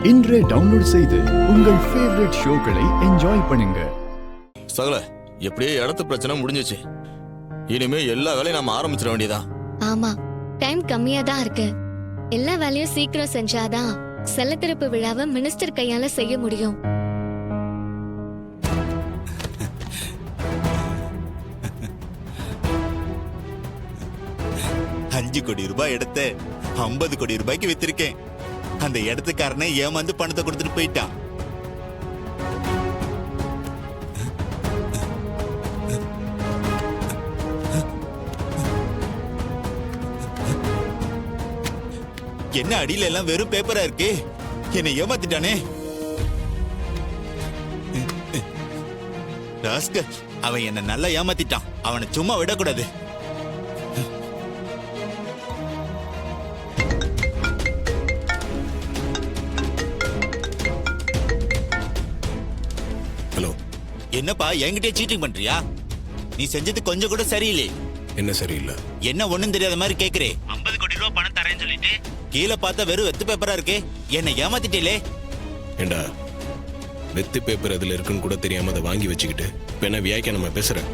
இன்றே டவுன்லோட் செய்து உங்கள் ஃபேவரட் ஷோக்களை என்ஜாய் பண்ணுங்க. சகல எப்படியே இடத்து பிரச்சனை முடிஞ்சிச்சு. இனிமே எல்லா வேலையும் நாம ஆரம்பிச்சிட வேண்டியதா? ஆமா, டைம் கம்மியா தான் இருக்கு. எல்லா வேலையும் சீக்கிரம் செஞ்சாதான் செல்லத்திறப்பு விழாவை மினிஸ்டர் கையால செய்ய முடியும். ₹5 கோடி இடத்தை 50 கோடி ரூபாய்க்கு வித்திருக்கேன். அந்த இடத்துக்காரனை ஏமாந்து பணத்தை கொடுத்துட்டு போயிட்டான். என்ன அடியில எல்லாம் வெறும் பேப்பரா இருக்கு. என்னை ஏமாத்திட்டானே. ராஸ்கல், அவன் என்ன நல்லா ஏமாத்திட்டான். அவனை சும்மா விடக்கூடாது. ஹலோ, என்னப்பா என்கிட்டே சீட்டிங் பண்றியா? நீ செஞ்சது கொஞ்சம் கூட சரியில்லை. என்ன சரியில்லை? என்ன ஒண்ணும் தெரியாத மாதிரி கேக்குறே. 50 கோடி ரூபாய் பணம் தரேன்னு சொல்லிட்டு கீழே பார்த்தா வெறும் வெத்து பேப்பரா இருக்கே. என்ன ஏமாத்திட்டே. ஏண்டா, வெத்து பேப்பர் அதுல இருக்குன்னு கூட தெரியாம அதை வாங்கி வச்சுக்கிட்டு இப்ப என்ன வியாய்க்க நம்ம பேசுறேன்?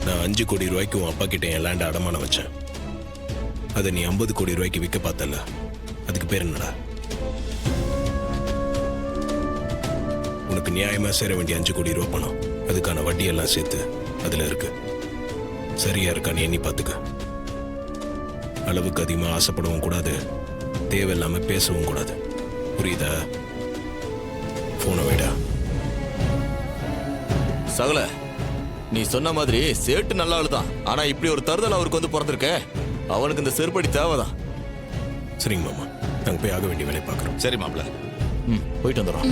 நான் 5 கோடி ரூபாய்க்கு உன் அப்பா கிட்ட என் லேண்ட அடமானம் வச்சேன். அதை நீ 50 கோடி ரூபாய்க்கு விற்க பார்த்தல, அதுக்கு பேர் என்னடா? உனக்கு நியாயமா சேர வேண்டிய 5 கோடி ரூபாய் பணம், அதுக்கான வட்டியெல்லாம் சேர்த்து அதுல இருக்கு. சரியா இருக்கான்னு எண்ணி பார்த்துக்க. அளவுக்கு அதிகமா ஆசைப்படவும் கூடாது, தேவையில்லாம பேசவும் கூடாது. புரியுதா? போன வைடா. சகல, நீ சொன்ன மாதிரி சேட்டு நல்ல ஆளுதான். ஆனா இப்படி ஒரு தருதல் அவருக்கு வந்து பிறந்திருக்க. அவனுக்கு இந்த செருப்படி தேவைதான். சரிங்க மாமா, நாங்க போய் ஆக வேண்டிய வேலையை பார்க்குறோம். சரி மாப்ள, போயிட்டு வந்துடுறோம்.